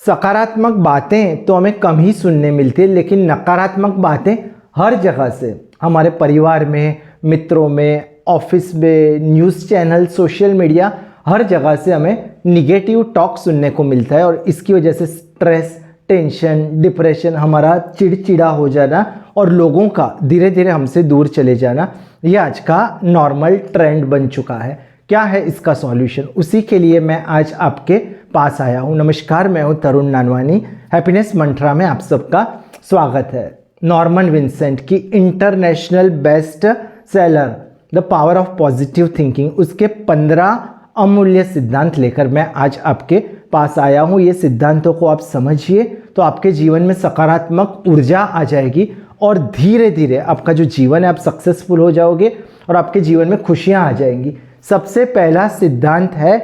सकारात्मक बातें तो हमें कम ही सुनने मिलती है, लेकिन नकारात्मक बातें हर जगह से, हमारे परिवार में, मित्रों में, ऑफिस में, न्यूज़ चैनल, सोशल मीडिया, हर जगह से हमें निगेटिव टॉक सुनने को मिलता है। और इसकी वजह से स्ट्रेस, टेंशन, डिप्रेशन, हमारा चिड़चिड़ा हो जाना और लोगों का धीरे धीरे हमसे दूर चले जाना, ये आज का नॉर्मल ट्रेंड बन चुका है। क्या है इसका सॉल्यूशन? उसी के लिए मैं आज आपके पास आया हूँ। नमस्कार, मैं हूँ तरुण नानवानी। हैप्पीनेस मंत्रा में आप सबका स्वागत है। नॉर्मन विंसेंट की international best seller the power of positive thinking, उसके 15 अमूल्य सिद्धांत लेकर मैं आज आपके पास आया हूँ। ये सिद्धांतों को आप समझिए तो आपके जीवन में सकारात्मक ऊर्जा आ जाएगी और धीरे धीरे आपका जो जीवन है आप सक्सेसफुल हो जाओगे और आपके जीवन में खुशियाँ आ जाएंगी। सबसे पहला सिद्धांत है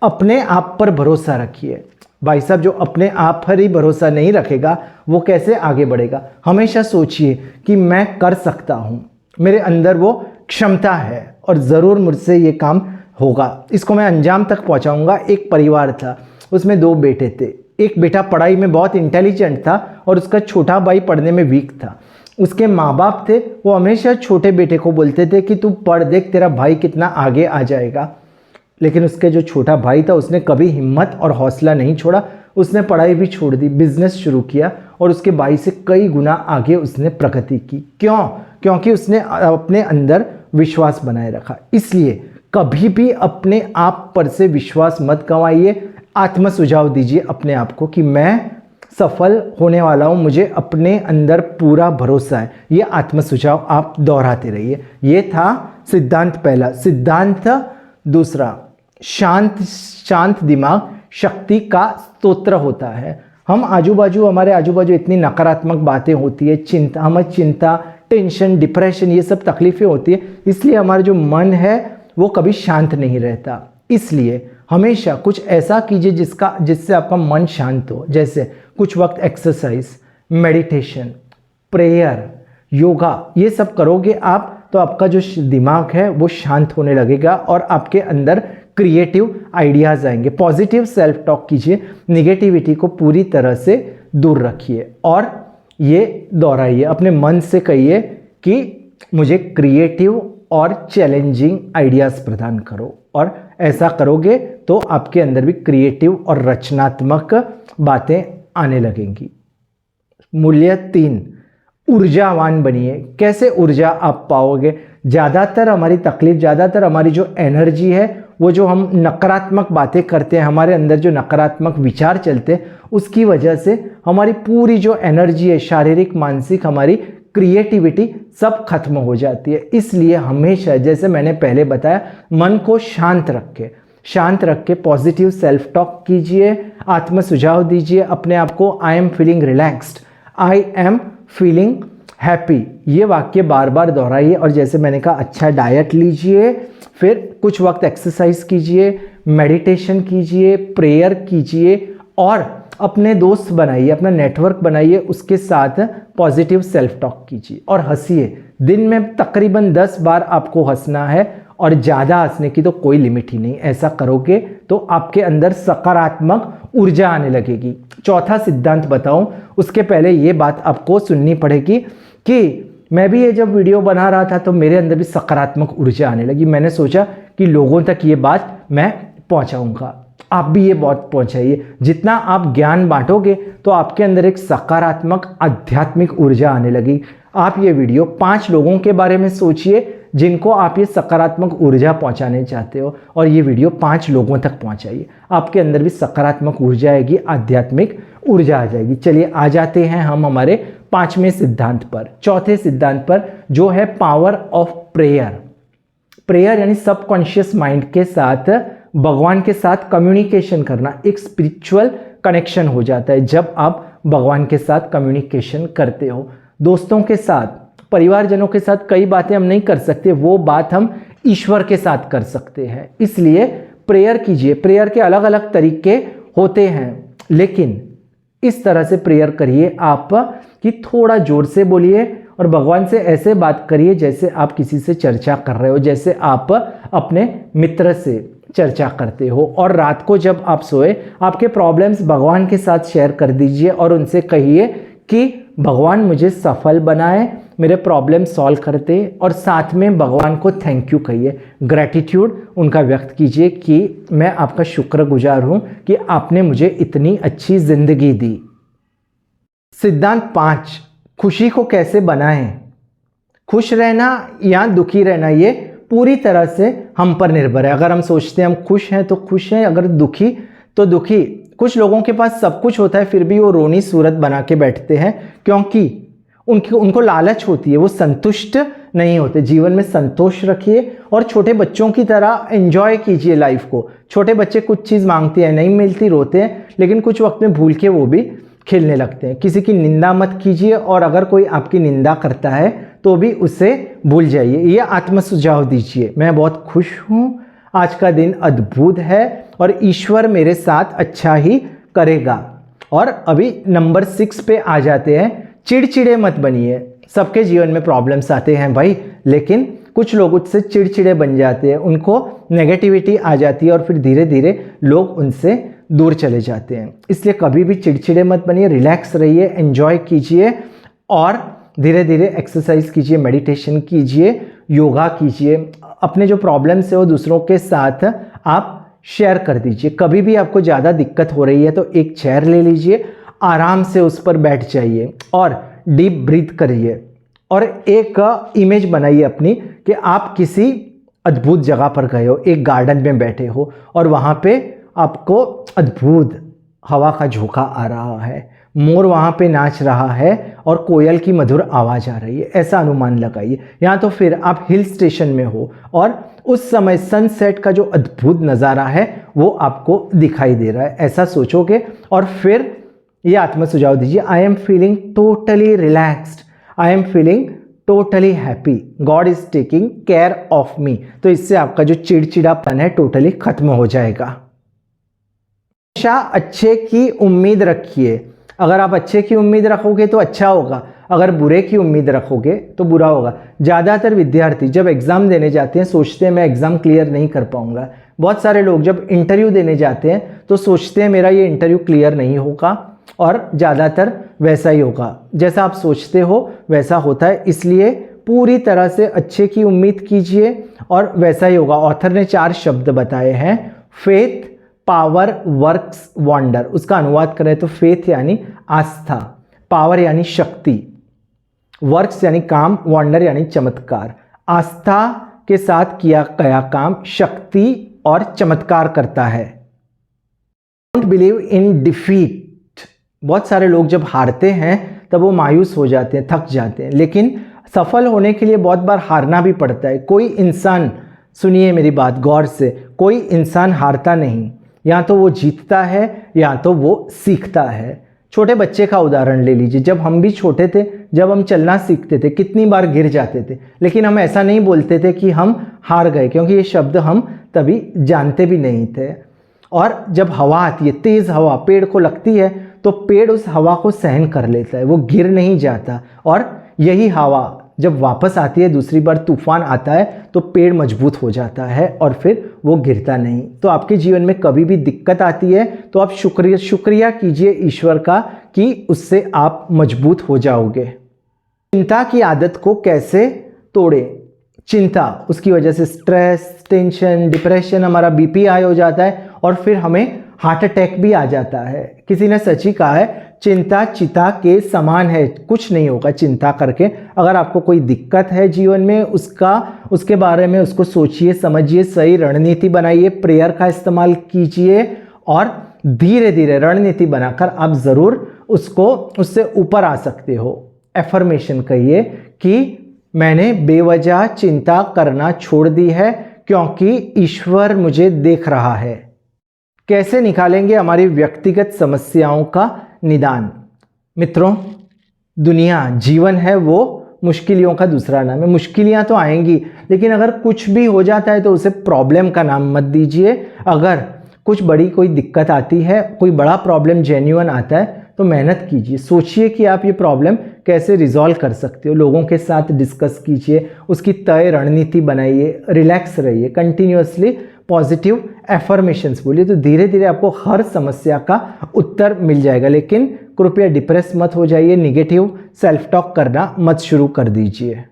अपने आप पर भरोसा रखिए। भाई साहब, जो अपने आप पर ही भरोसा नहीं रखेगा वो कैसे आगे बढ़ेगा? हमेशा सोचिए कि मैं कर सकता हूँ, मेरे अंदर वो क्षमता है और ज़रूर मुझसे ये काम होगा, इसको मैं अंजाम तक पहुँचाऊँगा। एक परिवार था, उसमें 2 बेटे थे। एक बेटा पढ़ाई में बहुत इंटेलिजेंट था और उसका छोटा भाई पढ़ने में वीक था। उसके माँ बाप थे, वो हमेशा छोटे बेटे को बोलते थे कि तू पढ़, देख तेरा भाई कितना आगे आ जाएगा। लेकिन उसके जो छोटा भाई था उसने कभी हिम्मत और हौसला नहीं छोड़ा। उसने पढ़ाई भी छोड़ दी, बिजनेस शुरू किया और उसके भाई से कई गुना आगे उसने प्रगति की। क्यों? क्योंकि उसने अपने अंदर विश्वास बनाए रखा। इसलिए कभी भी अपने आप पर से विश्वास मत गंवाइए। आत्म सुझाव दीजिए अपने आप को कि मैं सफल होने वाला हूँ, मुझे अपने अंदर पूरा भरोसा है। ये आत्म सुझाव आप दोहराते रहिए। ये था सिद्धांत पहला। सिद्धांत दूसरा, शांत दिमाग शक्ति का स्तोत्र होता है। हमारे आजू बाजू इतनी नकारात्मक बातें होती है, चिंता, टेंशन, डिप्रेशन, ये सब तकलीफें होती है। इसलिए हमारा जो मन है वो कभी शांत नहीं रहता। इसलिए हमेशा कुछ ऐसा कीजिए जिससे आपका मन शांत हो। जैसे कुछ वक्त एक्सरसाइज, मेडिटेशन, प्रेयर, योगा, ये सब करोगे आप तो आपका जो दिमाग है वो शांत होने लगेगा और आपके अंदर क्रिएटिव आइडियाज़ आएंगे। पॉजिटिव सेल्फ टॉक कीजिए, निगेटिविटी को पूरी तरह से दूर रखिए और ये दोहराइए, अपने मन से कहिए कि मुझे क्रिएटिव और चैलेंजिंग आइडियाज़ प्रदान करो। और ऐसा करोगे तो आपके अंदर भी क्रिएटिव और रचनात्मक बातें आने लगेंगी। मूल्य 3, ऊर्जावान बनिए। कैसे ऊर्जा आप पाओगे? ज़्यादातर हमारी तकलीफ, ज़्यादातर हमारी जो एनर्जी है, वो जो हम नकारात्मक बातें करते हैं, हमारे अंदर जो नकारात्मक विचार चलते हैं, उसकी वजह से हमारी पूरी जो एनर्जी है, शारीरिक, मानसिक, हमारी क्रिएटिविटी सब खत्म हो जाती है। इसलिए हमेशा, जैसे मैंने पहले बताया, मन को शांत रख के पॉजिटिव सेल्फ टॉक कीजिए, आत्म सुझाव दीजिए अपने आप को। I am feeling relaxed, I am feeling happy, ये वाक्य बार बार दोहराइए। और जैसे मैंने कहा, अच्छा डाइट लीजिए, फिर कुछ वक्त एक्सरसाइज कीजिए, मेडिटेशन कीजिए, प्रेयर कीजिए और अपने दोस्त बनाइए, अपना नेटवर्क बनाइए, उसके साथ पॉजिटिव सेल्फ टॉक कीजिए और हंसिए। दिन में तकरीबन 10 बार आपको हंसना है और ज़्यादा हंसने की तो कोई लिमिट ही नहीं। ऐसा करोगे तो आपके अंदर सकारात्मक ऊर्जा आने लगेगी। चौथा सिद्धांत बताऊं, उसके पहले ये बात आपको सुननी पड़ेगी कि मैं भी ये जब वीडियो बना रहा था तो मेरे अंदर भी सकारात्मक ऊर्जा आने लगी। मैंने सोचा कि लोगों तक ये बात मैं पहुंचाऊंगा। आप भी ये बात पहुंचाइए। जितना आप ज्ञान बांटोगे तो आपके अंदर एक सकारात्मक आध्यात्मिक ऊर्जा आने लगी। आप ये वीडियो 5 लोगों के बारे में सोचिए जिनको आप ये सकारात्मक ऊर्जा पहुंचाने चाहते हो और ये वीडियो 5 लोगों तक पहुंचाइए। आपके अंदर भी सकारात्मक ऊर्जा आएगी, आध्यात्मिक ऊर्जा आ जाएगी। चलिए आ जाते हैं हम हमारे 5वें सिद्धांत पर, चौथे सिद्धांत पर, जो है पावर ऑफ प्रेयर। प्रेयर यानी सबकॉन्शियस माइंड के साथ, भगवान के साथ कम्युनिकेशन करना। एक स्पिरिचुअल कनेक्शन हो जाता है जब आप भगवान के साथ कम्युनिकेशन करते हो। दोस्तों के साथ, परिवारजनों के साथ कई बातें हम नहीं कर सकते, वो बात हम ईश्वर के साथ कर सकते हैं। इसलिए प्रेयर कीजिए। प्रेयर के अलग अलग तरीके होते हैं, लेकिन इस तरह से प्रेयर करिए आप कि थोड़ा जोर से बोलिए और भगवान से ऐसे बात करिए जैसे आप किसी से चर्चा कर रहे हो, जैसे आप अपने मित्र से, चर्चा करते हो। और रात को जब आप सोए आपके प्रॉब्लम्स भगवान के साथ शेयर कर दीजिए और उनसे कहिए कि भगवान मुझे सफल बनाए, मेरे प्रॉब्लम सॉल्व करते, और साथ में भगवान को थैंक यू कहिए, ग्रैटिट्यूड उनका व्यक्त कीजिए कि मैं आपका शुक्रगुजार हूँ कि आपने मुझे इतनी अच्छी ज़िंदगी दी। सिद्धांत 5, खुशी को कैसे बनाएं। खुश रहना या दुखी रहना ये पूरी तरह से हम पर निर्भर है। अगर हम सोचते हैं हम खुश हैं तो खुश हैं, अगर दुखी तो दुखी। कुछ लोगों के पास सब कुछ होता है फिर भी वो रोनी सूरत बना के बैठते हैं, क्योंकि उनको लालच होती है, वो संतुष्ट नहीं होते। जीवन में संतोष रखिए और छोटे बच्चों की तरह एंजॉय कीजिए लाइफ को। छोटे बच्चे कुछ चीज़ मांगते हैं, नहीं मिलती रोते हैं, लेकिन कुछ वक्त में भूल के वो भी खेलने लगते हैं। किसी की निंदा मत कीजिए, और अगर कोई आपकी निंदा करता है तो भी उसे भूल जाइए। ये आत्म सुझाव दीजिए, मैं बहुत खुश हूँ, आज का दिन अद्भुत है और ईश्वर मेरे साथ अच्छा ही करेगा। और अभी नंबर 6 पे आ जाते हैं, चिड़चिड़े मत बनिए। सबके जीवन में प्रॉब्लम्स आते हैं भाई, लेकिन कुछ लोग उससे चिड़चिड़े बन जाते हैं, उनको नेगेटिविटी आ जाती है और फिर धीरे धीरे लोग उनसे दूर चले जाते हैं। इसलिए कभी भी चिड़चिड़े मत बनिए, रिलैक्स रहिए, एंजॉय कीजिए और धीरे धीरे एक्सरसाइज कीजिए, मेडिटेशन कीजिए, योगा कीजिए। अपने जो प्रॉब्लम्स है वो दूसरों के साथ आप शेयर कर दीजिए। कभी भी आपको ज़्यादा दिक्कत हो रही है तो एक चेयर ले लीजिए, आराम से उस पर बैठ जाइए और डीप ब्रीथ करिए और एक इमेज बनाइए अपनी कि आप किसी अद्भुत जगह पर गए हो, एक गार्डन में बैठे हो और वहाँ पे आपको अद्भुत हवा का झोंका आ रहा है, मोर वहाँ पे नाच रहा है और कोयल की मधुर आवाज़ आ रही है, ऐसा अनुमान लगाइए। या तो फिर आप हिल स्टेशन में हो और उस समय सनसेट का जो अद्भुत नज़ारा है वो आपको दिखाई दे रहा है, ऐसा सोचोगे और फिर ये आत्म सुझाव दीजिए, I am feeling totally relaxed, I am feeling totally happy, God is taking care of me. तो इससे आपका जो चिड़चिड़ापन है टोटली खत्म हो जाएगा। हमेशा अच्छे की उम्मीद रखिए। अगर आप अच्छे की उम्मीद रखोगे तो अच्छा होगा, अगर बुरे की उम्मीद रखोगे तो बुरा होगा। ज़्यादातर विद्यार्थी जब एग्ज़ाम देने जाते हैं सोचते हैं मैं एग्ज़ाम क्लियर नहीं कर पाऊंगा। बहुत सारे लोग जब इंटरव्यू देने जाते हैं तो सोचते हैं मेरा ये इंटरव्यू क्लियर नहीं होगा, और ज़्यादातर वैसा ही होगा, जैसा आप सोचते हो वैसा होता है। इसलिए पूरी तरह से अच्छे की उम्मीद कीजिए और वैसा ही होगा। ऑथर ने 4 शब्द बताए हैं, फेथ, पावर, वर्क्स, वंडर। उसका अनुवाद करें तो फेथ यानी आस्था, पावर यानी शक्ति, वर्क्स यानी काम, वंडर यानी चमत्कार। आस्था के साथ किया गया काम शक्ति और चमत्कार करता है। Don't believe in defeat. बहुत सारे लोग जब हारते हैं तब वो मायूस हो जाते हैं, थक जाते हैं, लेकिन सफल होने के लिए बहुत बार हारना भी पड़ता है। कोई इंसान, सुनिए मेरी बात गौर से, कोई इंसान हारता नहीं, या तो वो जीतता है या तो वो सीखता है। छोटे बच्चे का उदाहरण ले लीजिए, जब हम भी छोटे थे, जब हम चलना सीखते थे कितनी बार गिर जाते थे, लेकिन हम ऐसा नहीं बोलते थे कि हम हार गए, क्योंकि ये शब्द हम तभी जानते भी नहीं थे। और जब हवा आती है, तेज़ हवा पेड़ को लगती है तो पेड़ उस हवा को सहन कर लेता है, वो गिर नहीं जाता। और यही हवा जब वापस आती है, दूसरी बार तूफान आता है तो पेड़ मजबूत हो जाता है और फिर वो गिरता नहीं। तो आपके जीवन में कभी भी दिक्कत आती है तो आप शुक्रिया कीजिए ईश्वर का कि उससे आप मजबूत हो जाओगे। चिंता की आदत को कैसे तोड़ें। चिंता, उसकी वजह से स्ट्रेस, टेंशन, डिप्रेशन, हमारा बीपी हाई हो जाता है और फिर हमें हार्ट अटैक भी आ जाता है। किसी ने सच ही कहा है, चिंता चिता के समान है, कुछ नहीं होगा चिंता करके। अगर आपको कोई दिक्कत है जीवन में, उसके बारे में उसको सोचिए, समझिए, सही रणनीति बनाइए, प्रेयर का इस्तेमाल कीजिए और धीरे धीरे रणनीति बनाकर आप ज़रूर उससे ऊपर आ सकते हो। एफर्मेशन कहिए कि मैंने बेवजह चिंता करना छोड़ दी है क्योंकि ईश्वर मुझे देख रहा है। कैसे निकालेंगे हमारी व्यक्तिगत समस्याओं का निदान। मित्रों, दुनिया, जीवन है वो मुश्किलों का दूसरा नाम है। मुश्किलें तो आएंगी, लेकिन अगर कुछ भी हो जाता है तो उसे प्रॉब्लम का नाम मत दीजिए। अगर कुछ बड़ी कोई दिक्कत आती है, कोई बड़ा प्रॉब्लम जेन्युइन आता है तो मेहनत कीजिए, सोचिए कि आप ये प्रॉब्लम कैसे रिजॉल्व कर सकते हो। लोगों के साथ डिस्कस कीजिए, उसकी तय रणनीति बनाइए, रिलैक्स रहिए, कंटिन्यूअसली पॉजिटिव एफर्मेशंस बोलिए, तो धीरे धीरे आपको हर समस्या का उत्तर मिल जाएगा। लेकिन कृपया डिप्रेस मत हो जाइए, निगेटिव सेल्फ टॉक करना मत शुरू कर दीजिए।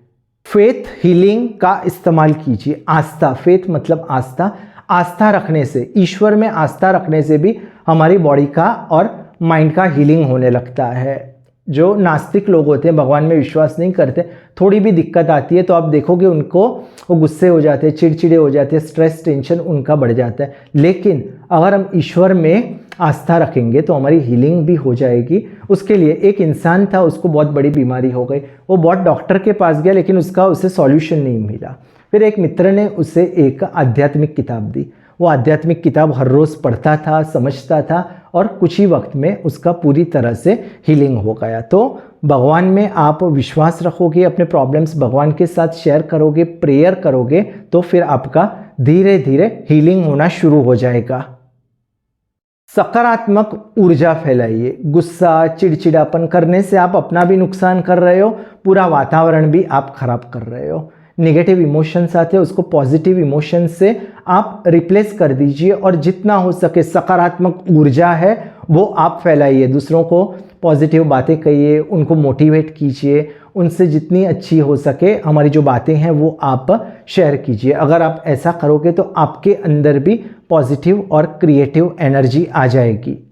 फेथ हीलिंग का इस्तेमाल कीजिए। आस्था, फेथ मतलब आस्था, आस्था रखने से, ईश्वर में आस्था रखने से भी हमारी बॉडी का और माइंड का हीलिंग होने लगता है। जो नास्तिक लोग होते हैं, भगवान में विश्वास नहीं करते, थोड़ी भी दिक्कत आती है तो आप देखोगे उनको वो गुस्से हो जाते हैं, चिड़चिड़े हो जाते हैं, स्ट्रेस टेंशन उनका बढ़ जाता है। लेकिन अगर हम ईश्वर में आस्था रखेंगे तो हमारी हीलिंग भी हो जाएगी। उसके लिए एक इंसान था, उसको बहुत बड़ी बीमारी हो गई, वो बहुत डॉक्टर के पास गया लेकिन उसे सॉल्यूशन नहीं मिला। फिर एक मित्र ने उसे एक आध्यात्मिक किताब दी। वो आध्यात्मिक किताब हर रोज़ पढ़ता था, समझता था और कुछ ही वक्त में उसका पूरी तरह से हीलिंग हो गया। तो भगवान में आप विश्वास रखोगे, अपने प्रॉब्लम्स भगवान के साथ शेयर करोगे, प्रेयर करोगे, तो फिर आपका धीरे धीरे हीलिंग होना शुरू हो जाएगा। सकारात्मक ऊर्जा फैलाइए। गुस्सा, चिड़चिड़ापन करने से आप अपना भी नुकसान कर रहे हो, पूरा वातावरण भी आप खराब कर रहे हो। नेगेटिव इमोशंस आते हैं, उसको पॉजिटिव इमोशंस से आप रिप्लेस कर दीजिए और जितना हो सके सकारात्मक ऊर्जा है वो आप फैलाइए। दूसरों को पॉजिटिव बातें कहिए, उनको मोटिवेट कीजिए, उनसे जितनी अच्छी हो सके हमारी जो बातें हैं वो आप शेयर कीजिए। अगर आप ऐसा करोगे तो आपके अंदर भी पॉजिटिव और क्रिएटिव एनर्जी आ जाएगी।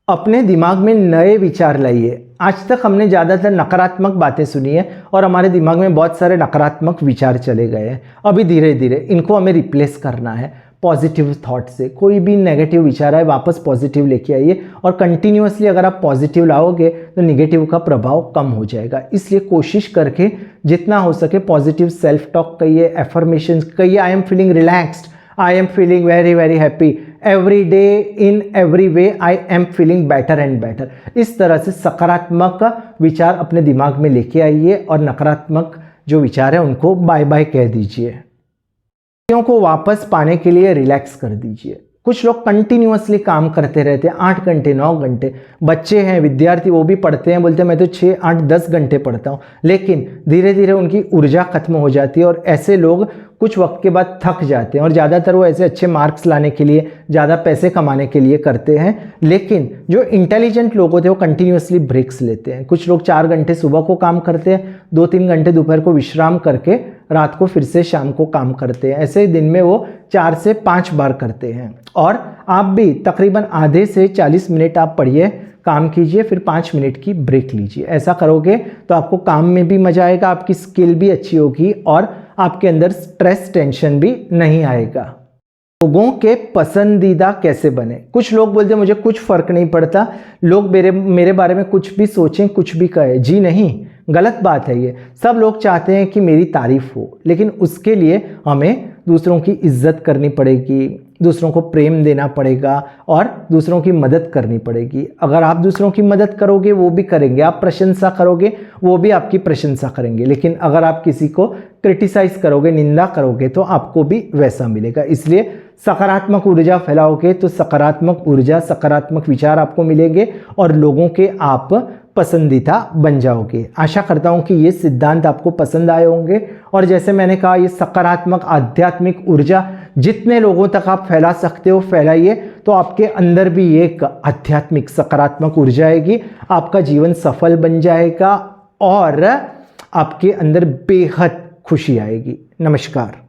अपने दिमाग में नए विचार लाइए। आज तक हमने ज़्यादातर नकारात्मक बातें सुनी है और हमारे दिमाग में बहुत सारे नकारात्मक विचार चले गए हैं। अभी धीरे धीरे इनको हमें रिप्लेस करना है पॉजिटिव थॉट से। कोई भी नेगेटिव विचार है वापस पॉजिटिव लेके आइए और कंटिन्यूअसली अगर आप पॉजिटिव लाओगे तो नेगेटिव का प्रभाव कम हो जाएगा। इसलिए कोशिश करके जितना हो सके पॉजिटिव सेल्फ टॉक कहिए, एफर्मेशंस कहिए। I am feeling relaxed, I am feeling very very happy every day, in every way I am feeling better and better। इस तरह से सकारात्मक विचार अपने दिमाग में लेके आइए और नकारात्मक जो विचार है उनको बाय बाय कह दीजिए। खुशियों को वापस पाने के लिए रिलैक्स कर दीजिए। कुछ लोग कंटिन्यूअसली काम करते रहते हैं 8 घंटे 9 घंटे। बच्चे हैं, विद्यार्थी, वो भी पढ़ते हैं, बोलते हैं मैं तो 6 8 10 घंटे पढ़ता हूँ, लेकिन धीरे धीरे उनकी ऊर्जा खत्म हो जाती है और ऐसे लोग कुछ वक्त के बाद थक जाते हैं और ज़्यादातर वो ऐसे अच्छे मार्क्स लाने के लिए, ज़्यादा पैसे कमाने के लिए करते हैं। लेकिन जो इंटेलिजेंट लोग होते हैं वो कंटिन्यूअसली ब्रेक्स लेते हैं। कुछ लोग 4 घंटे सुबह को काम करते हैं, 2-3 घंटे दोपहर को विश्राम करके रात को फिर से शाम को काम करते हैं। ऐसे दिन में वो 4 से 5 बार करते हैं। और आप भी तकरीबन आधे से 40 मिनट आप पढ़िए, काम कीजिए, फिर 5 मिनट की ब्रेक लीजिए। ऐसा करोगे तो आपको काम में भी मजा आएगा, आपकी स्किल भी अच्छी होगी और आपके अंदर स्ट्रेस टेंशन भी नहीं आएगा। लोगों के पसंदीदा कैसे बने। कुछ लोग बोलते हैं मुझे कुछ फर्क नहीं पड़ता, लोग मेरे बारे में कुछ भी सोचें, कुछ भी कहें। जी नहीं, गलत बात है ये। सब लोग चाहते हैं कि मेरी तारीफ हो, लेकिन उसके लिए हमें दूसरों की इज्जत करनी पड़ेगी, दूसरों को प्रेम देना पड़ेगा और दूसरों की मदद करनी पड़ेगी। अगर आप दूसरों की मदद करोगे वो भी करेंगे, आप प्रशंसा करोगे वो भी आपकी प्रशंसा करेंगे। लेकिन अगर आप किसी को क्रिटिसाइज करोगे, निंदा करोगे, तो आपको भी वैसा मिलेगा। इसलिए सकारात्मक ऊर्जा फैलाओगे तो सकारात्मक ऊर्जा, सकारात्मक विचार आपको मिलेंगे और लोगों के आप पसंदीदा बन जाओगे। आशा करता हूं कि ये सिद्धांत आपको पसंद आए होंगे और जैसे मैंने कहा ये सकारात्मक आध्यात्मिक ऊर्जा जितने लोगों तक आप फैला सकते हो फैलाइए, तो आपके अंदर भी एक आध्यात्मिक सकारात्मक ऊर्जा आएगी, आपका जीवन सफल बन जाएगा और आपके अंदर बेहद खुशी आएगी। नमस्कार।